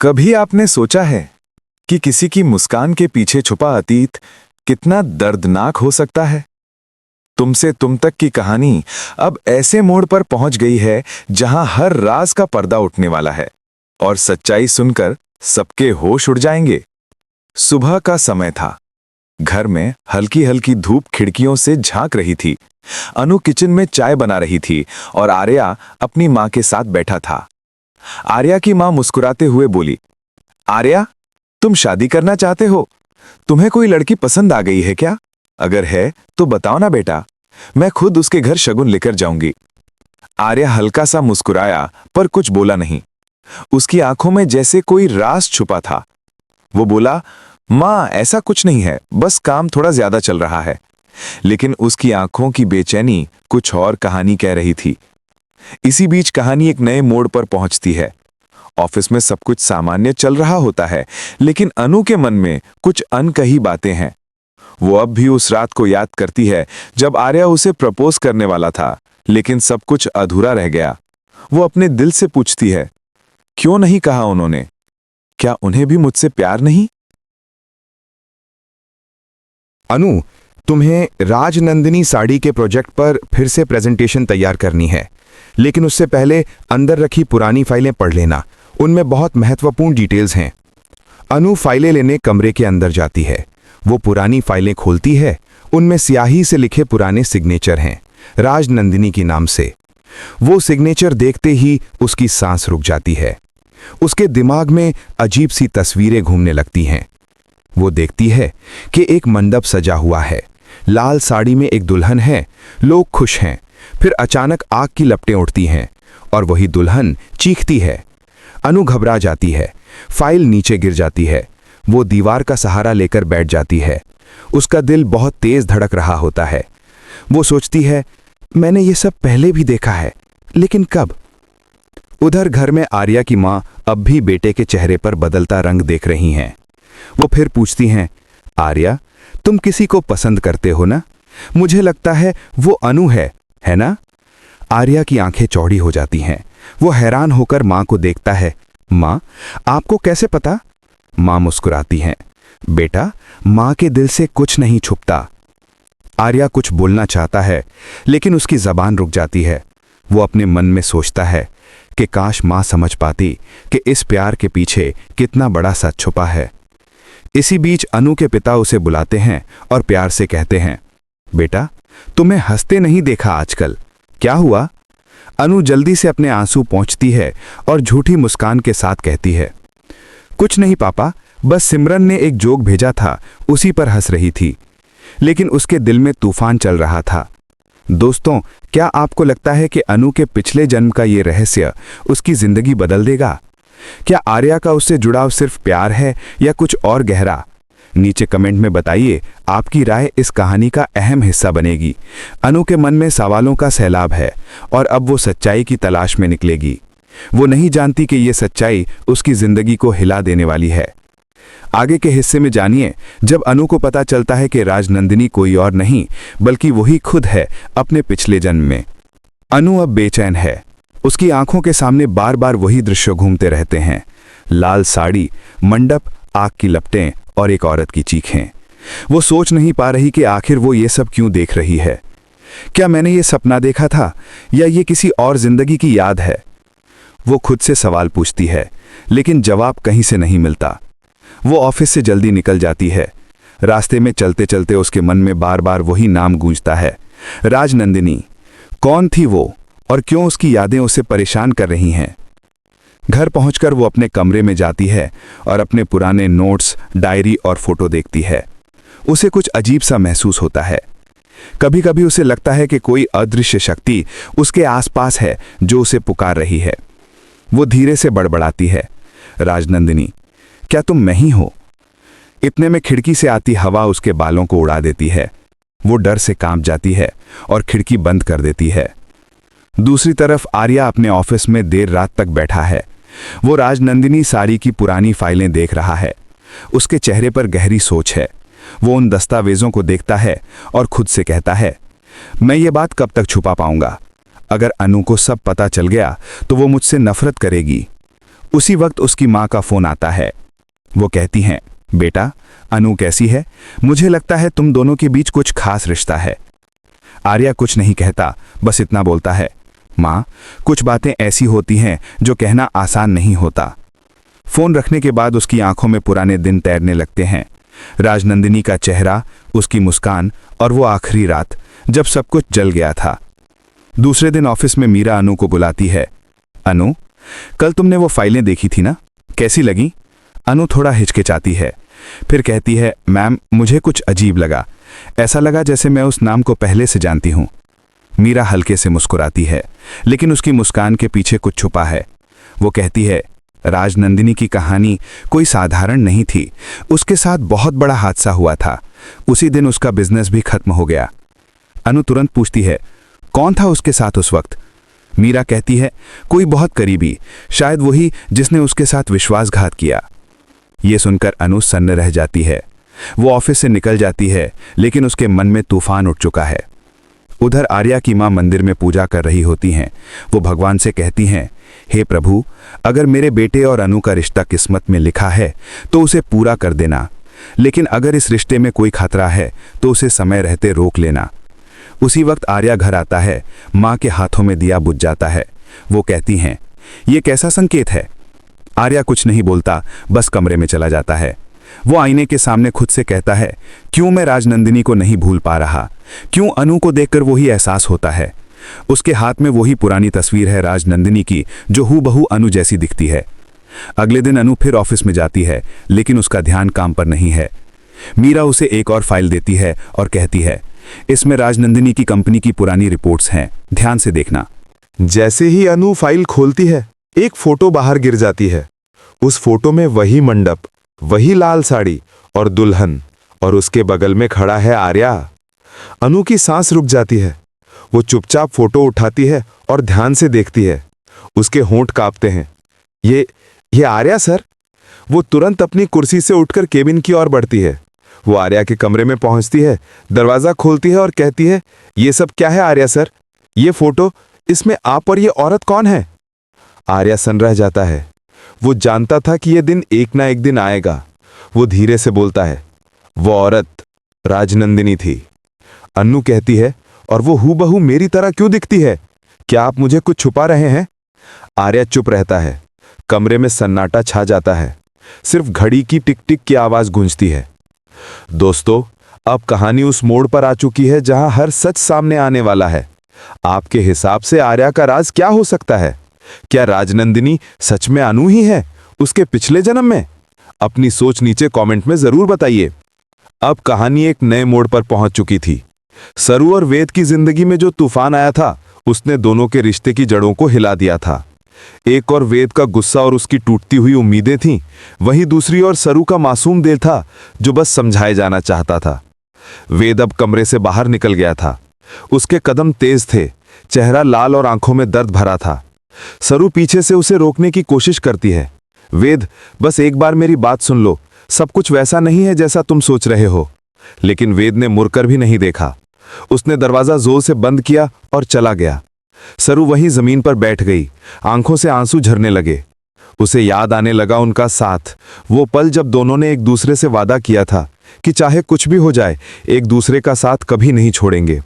कभी आपने सोचा है कि किसी की मुस्कान के पीछे छुपा अतीत कितना दर्दनाक हो सकता है? तुमसे तुम तक की कहानी अब ऐसे मोड़ पर पहुंच गई है जहां हर राज का पर्दा उठने वाला है और सच्चाई सुनकर सबके होश उड़ जाएंगे। सुबह का समय था। घर में हल्की हल्की धूप खिड़कियों से झांक रही थी। अनु किचन में चाय बना रही थी और आर्या अपनी मां के साथ बैठा था। आर्या की मां मुस्कुराते हुए बोली, आर्या, तुम शादी करना चाहते हो? तुम्हें कोई लड़की पसंद आ गई है क्या? अगर है तो बताओ ना बेटा, मैं खुद उसके घर शगुन लेकर जाऊंगी। आर्या हल्का सा मुस्कुराया पर कुछ बोला नहीं। उसकी आंखों में जैसे कोई राज छुपा था। वो बोला, मां, ऐसा कुछ नहीं है, बस काम थोड़ा ज्यादा चल रहा है। लेकिन उसकी आंखों की बेचैनी कुछ और कहानी कह रही थी। इसी बीच कहानी एक नए मोड़ पर पहुंचती है। ऑफिस में सब कुछ सामान्य चल रहा होता है, लेकिन अनु के मन में कुछ अनकही बातें हैं। वो अब भी उस रात को याद करती है जब आर्या उसे प्रपोज करने वाला था, लेकिन सब कुछ अधूरा रह गया। वो अपने दिल से पूछती है, क्यों नहीं कहा उन्होंने? क्या उन्हें भी मुझसे प्यार नहीं? अनु, तुम्हें राजनंदिनी साड़ी के प्रोजेक्ट पर फिर से प्रेजेंटेशन तैयार करनी है, लेकिन उससे पहले अंदर रखी पुरानी फाइलें पढ़ लेना। उनमें बहुत महत्वपूर्ण डिटेल्स हैं। अनु फाइलें लेने कमरे के अंदर जाती है। वो पुरानी फाइलें खोलती है। उनमें स्याही से लिखे पुराने सिग्नेचर हैं, राजनंदिनी के नाम से। वो सिग्नेचर देखते ही उसकी सांस रुक जाती है। उसके दिमाग में अजीब सी तस्वीरें घूमने लगती हैं। वो देखती है कि एक मंडप सजा हुआ है। लाल साड़ी में एक दुल्हन है। लोग खुश हैं। फिर अचानक आग की लपटें उठती हैं और वही दुल्हन चीखती है। अनु घबरा जाती है। फाइल नीचे गिर जाती है। वो दीवार का सहारा लेकर बैठ जाती है। उसका दिल बहुत तेज धड़क रहा होता है। वो सोचती है, मैंने ये सब पहले भी देखा है, लेकिन कब? उधर घर में आर्या की मां अब भी बेटे के चेहरे पर बदलता रंग देख रही हैं। वो फिर पूछती हैं, आर्या, तुम किसी को पसंद करते हो ना? मुझे लगता है वो अनु है ना? आर्या की आंखें चौड़ी हो जाती हैं। वो हैरान होकर मां को देखता है। मां, आपको कैसे पता? मां मुस्कुराती हैं। बेटा, मां के दिल से कुछ नहीं छुपता। आर्या कुछ बोलना चाहता है, लेकिन उसकी जबान रुक जाती है। वो अपने मन में सोचता है कि काश मां समझ पाती कि इस प्यार के पीछे कितना बड़ा सच छुपा है। इसी बीच अनु के पिता उसे बुलाते हैं और प्यार से कहते हैं, बेटा, तुम्हें हंसते नहीं देखा आजकल, क्या हुआ? अनु जल्दी से अपने आंसू पोंछती है और झूठी मुस्कान के साथ कहती है, कुछ नहीं पापा, बस सिमरन ने एक जोक भेजा था, उसी पर हंस रही थी। लेकिन उसके दिल में तूफान चल रहा था। दोस्तों, क्या आपको लगता है कि अनु के पिछले जन्म का ये रहस्य उसकी जिंदगी बदल देगा? क्या आर्या का उससे जुड़ाव सिर्फ प्यार है या कुछ और गहरा? नीचे कमेंट में बताइए। आपकी राय इस कहानी का अहम हिस्सा बनेगी। अनु के मन में सवालों का सैलाब है और अब वो सच्चाई की तलाश में निकलेगी। वो नहीं जानती कि ये सच्चाई उसकी जिंदगी को हिला देने वाली है। आगे के हिस्से में जानिए जब अनु को पता चलता है कि राजनंदिनी कोई और नहीं बल्कि वही खुद है अपने पिछले जन्म में। अनु अब बेचैन है। उसकी आंखों के सामने बार बार वही दृश्य घूमते रहते हैं। लाल साड़ी, मंडप, आग की लपटें और एक औरत की चीखें। वो सोच नहीं पा रही कि आखिर वो ये सब क्यों देख रही है। क्या मैंने ये सपना देखा था या ये किसी और जिंदगी की याद है? वो खुद से सवाल पूछती है, लेकिन जवाब कहीं से नहीं मिलता। वो ऑफिस से जल्दी निकल जाती है। रास्ते में चलते चलते उसके मन में बार बार वही नाम गूंजता है, राजनंदिनी। कौन थी वो और क्यों उसकी यादें उसे परेशान कर रही हैं? घर पहुंचकर वो अपने कमरे में जाती है और अपने पुराने नोट्स, डायरी और फोटो देखती है। उसे कुछ अजीब सा महसूस होता है। कभी कभी उसे लगता है कि कोई अदृश्य शक्ति उसके आसपास है जो उसे पुकार रही है। वो धीरे से बड़बड़ाती है, राजनंदिनी, क्या तुम मैं ही हो? इतने में खिड़की से आती हवा उसके बालों को उड़ा देती है। वो डर से कांप जाती है और खिड़की बंद कर देती है। दूसरी तरफ आर्या अपने ऑफिस में देर रात तक बैठा है। वो राजनंदिनी साड़ी की पुरानी फाइलें देख रहा है। उसके चेहरे पर गहरी सोच है। वो उन दस्तावेजों को देखता है और खुद से कहता है, मैं ये बात कब तक छुपा पाऊंगा? अगर अनु को सब पता चल गया तो वो मुझसे नफरत करेगी। उसी वक्त उसकी माँ का फोन आता है। वो कहती हैं, बेटा अनु कैसी है? मुझे लगता है तुम दोनों के बीच कुछ खास रिश्ता है। आर्या कुछ नहीं कहता, बस इतना बोलता है, माँ कुछ बातें ऐसी होती हैं जो कहना आसान नहीं होता। फोन रखने के बाद उसकी आंखों में पुराने दिन तैरने लगते हैं। राजनंदिनी का चेहरा, उसकी मुस्कान और वो आखिरी रात जब सब कुछ जल गया था। दूसरे दिन ऑफिस में मीरा अनु को बुलाती है। अनु, कल तुमने वो फाइलें देखी थी ना, कैसी लगी? अनु थोड़ा हिचकिचाती है, फिर कहती है, मैम मुझे कुछ अजीब लगा, ऐसा लगा जैसे मैं उस नाम को पहले से जानती हूँ। मीरा हल्के से मुस्कुराती है, लेकिन उसकी मुस्कान के पीछे कुछ छुपा है। वो कहती है, राजनंदिनी की कहानी कोई साधारण नहीं थी, उसके साथ बहुत बड़ा हादसा हुआ था। उसी दिन उसका बिजनेस भी खत्म हो गया। अनु तुरंत पूछती है, कौन था उसके साथ उस वक्त? मीरा कहती है, कोई बहुत करीबी, शायद वही जिसने उसके साथ विश्वासघात किया। ये सुनकर अनु सन्न रह जाती है। वो ऑफिस से निकल जाती है, लेकिन उसके मन में तूफान उठ चुका है। उधर आर्या की मां मंदिर में पूजा कर रही होती हैं। वो भगवान से कहती हैं, हे प्रभु, अगर मेरे बेटे और अनु का रिश्ता किस्मत में लिखा है तो उसे पूरा कर देना, लेकिन अगर इस रिश्ते में कोई खतरा है तो उसे समय रहते रोक लेना। उसी वक्त आर्या घर आता है। मां के हाथों में दिया बुझ जाता है। वो कहती हैं, ये कैसा संकेत है? आर्या कुछ नहीं बोलता, बस कमरे में चला जाता है। वो आईने के सामने खुद से कहता है, क्यों मैं राजनंदिनी को नहीं भूल पा रहा? क्यों अनु को देखकर वही एहसास होता है? उसके हाथ में वही पुरानी तस्वीर है राजनंदिनी की, जो हूबहू अनु जैसी दिखती है। अगले दिन अनु फिर ऑफिस में जाती है, लेकिन उसका ध्यान काम पर नहीं है। मीरा उसे एक और फाइल देती है और कहती है, इसमें राजनंदिनी की कंपनी की पुरानी रिपोर्ट्स हैं, ध्यान से देखना। जैसे ही अनु फाइल खोलती है, एक फोटो बाहर गिर जाती है। उस फोटो में वही मंडप, वही लाल साड़ी और दुल्हन, और उसके बगल में खड़ा है आर्या। अनु की सांस रुक जाती है। वो चुपचाप फोटो उठाती है और ध्यान से देखती है। उसके होंठ कांपते हैं। ये आर्या सर? वो तुरंत अपनी कुर्सी से उठकर केबिन की ओर बढ़ती है। वो आर्या के कमरे में पहुंचती है, दरवाजा खोलती है और कहती है, ये सब क्या है आर्या सर? ये फोटो, इसमें आप और ये औरत कौन है? आर्या सन रह जाता है। वो जानता था कि यह दिन एक ना एक दिन आएगा। वो धीरे से बोलता है, वो औरत राजनंदिनी थी। अन्नू कहती है, और वो हूबहू मेरी तरह क्यों दिखती है? क्या आप मुझे कुछ छुपा रहे हैं? आर्या चुप रहता है। कमरे में सन्नाटा छा जाता है। सिर्फ घड़ी की टिक टिक की आवाज गूंजती है। दोस्तों, अब कहानी उस मोड़ पर आ चुकी है जहां हर सच सामने आने वाला है। आपके हिसाब से आर्या का राज क्या हो सकता है? क्या राजनंदिनी सच में अनु ही है, उसके पिछले जन्म में? अपनी सोच नीचे कमेंट में जरूर बताइए। अब कहानी एक नए मोड़ पर पहुंच चुकी थी। सरू और वेद की जिंदगी में जो तूफान आया था, उसने दोनों के रिश्ते की जड़ों को हिला दिया था। एक और वेद का गुस्सा और उसकी टूटती हुई उम्मीदें थीं, वहीं दूसरी ओर सरू का मासूम दिल था जो बस समझाए जाना चाहता था। वेद अब कमरे से बाहर निकल गया था। उसके कदम तेज थे, चेहरा लाल और आंखों में दर्द भरा था। सरू पीछे से उसे रोकने की कोशिश करती है। वेद, बस एक बार मेरी बात सुन लो, सब कुछ वैसा नहीं है जैसा तुम सोच रहे हो। लेकिन वेद ने मुड़कर भी नहीं देखा। उसने दरवाजा जोर से बंद किया और चला गया। सरू वहीं जमीन पर बैठ गई, आंखों से आंसू झरने लगे। उसे याद आने लगा उनका साथ, वो पल जब दोनों ने एक दूसरे से वादा किया था कि चाहे कुछ भी हो जाए, एक दूसरे का साथ कभी नहीं छोड़ेंगे।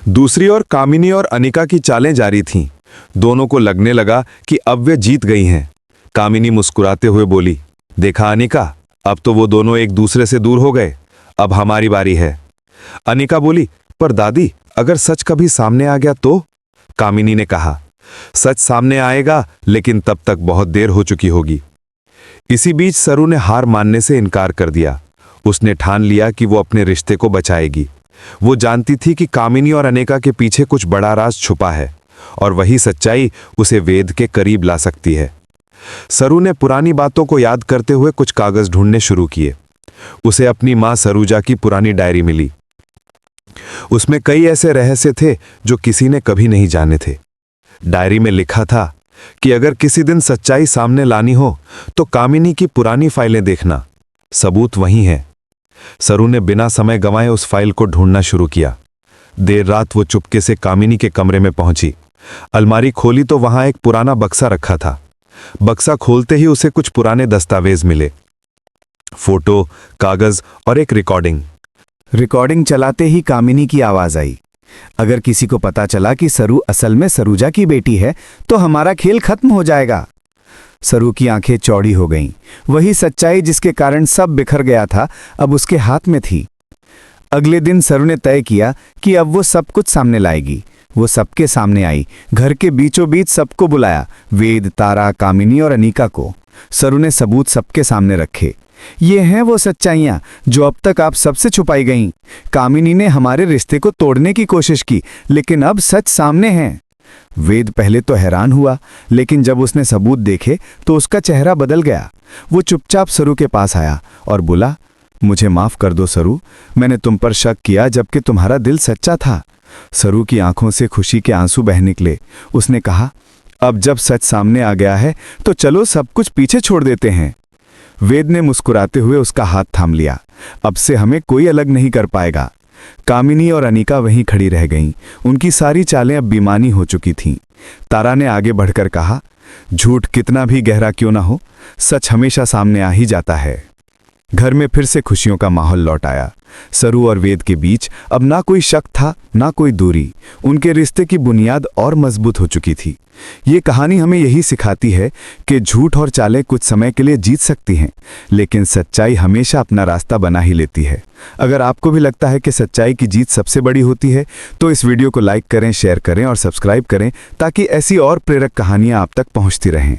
दूसरी ओर कामिनी और अनिका की चालें जारी थीं। दोनों को लगने लगा कि अब वे जीत गई हैं। कामिनी मुस्कुराते हुए बोली, देखा अनिका, अब तो वो दोनों एक दूसरे से दूर हो गए, अब हमारी बारी है। अनिका बोली, पर दादी, अगर सच कभी सामने आ गया तो? कामिनी ने कहा, सच सामने आएगा, लेकिन तब तक बहुत देर हो चुकी होगी। इसी बीच सरू ने हार मानने से इनकार कर दिया। उसने ठान लिया कि वो अपने रिश्ते को बचाएगी। वो जानती थी कि कामिनी और अनिका के पीछे कुछ बड़ा राज छुपा है, और वही सच्चाई उसे वेद के करीब ला सकती है। सरू ने पुरानी बातों को याद करते हुए कुछ कागज ढूंढने शुरू किए। उसे अपनी मां सरूजा की पुरानी डायरी मिली। उसमें कई ऐसे रहस्य थे जो किसी ने कभी नहीं जाने थे। डायरी में लिखा था कि अगर किसी दिन सच्चाई सामने लानी हो तो कामिनी की पुरानी फाइलें देखना, सबूत वही है। सरू ने बिना समय गंवाए उस फाइल को ढूंढना शुरू किया। देर रात वो चुपके से कामिनी के कमरे में पहुंची। अलमारी खोली तो वहां एक पुराना बक्सा रखा था। बक्सा खोलते ही उसे कुछ पुराने दस्तावेज मिले, फोटो, कागज और एक रिकॉर्डिंग। रिकॉर्डिंग चलाते ही कामिनी की आवाज आई। अगर किसी को पता चला कि सरू असल में सरूजा की बेटी है तो हमारा खेल खत्म हो जाएगा। सरू की आंखें चौड़ी हो गईं। वही सच्चाई जिसके कारण सब बिखर गया था अब उसके हाथ में थी। अगले दिन सरू ने तय किया कि अब वो सब कुछ सामने लाएगी। वो सबके सामने आई, घर के बीचों बीच सबको बुलाया, वेद, तारा, कामिनी और अनीका को। सरू ने सबूत सबके सामने रखे। ये हैं वो सच्चाइयां जो अब तक आप सबसे छुपाई गईं। कामिनी ने हमारे रिश्ते को तोड़ने की कोशिश की, लेकिन अब सच सामने है। वेद पहले तो हैरान हुआ, लेकिन जब उसने सबूत देखे तो उसका चेहरा बदल गया। वो चुपचाप सरू के पास आया और बोला, मुझे माफ कर दो सरू, मैंने तुम पर शक किया जबकि तुम्हारा दिल सच्चा था। सरू की आंखों से खुशी के आंसू बह निकले। उसने कहा, अब जब सच सामने आ गया है तो चलो सब कुछ पीछे छोड़ देते हैं। वेद ने मुस्कुराते हुए उसका हाथ थाम लिया। अब से हमें कोई अलग नहीं कर पाएगा। कामिनी और अनीका वहीं खड़ी रह गईं। उनकी सारी चालें अब बेईमानी हो चुकी थीं। तारा ने आगे बढ़कर कहा, झूठ कितना भी गहरा क्यों ना हो, सच हमेशा सामने आ ही जाता है। घर में फिर से खुशियों का माहौल लौट आया। सरू और वेद के बीच अब ना कोई शक था, ना कोई दूरी। उनके रिश्ते की बुनियाद और मजबूत हो चुकी थी। ये कहानी हमें यही सिखाती है कि झूठ और चालें कुछ समय के लिए जीत सकती हैं, लेकिन सच्चाई हमेशा अपना रास्ता बना ही लेती है। अगर आपको भी लगता है कि सच्चाई की जीत सबसे बड़ी होती है तो इस वीडियो को लाइक करें, शेयर करें और सब्सक्राइब करें ताकि ऐसी और प्रेरक कहानियां आप तक पहुंचती रहें।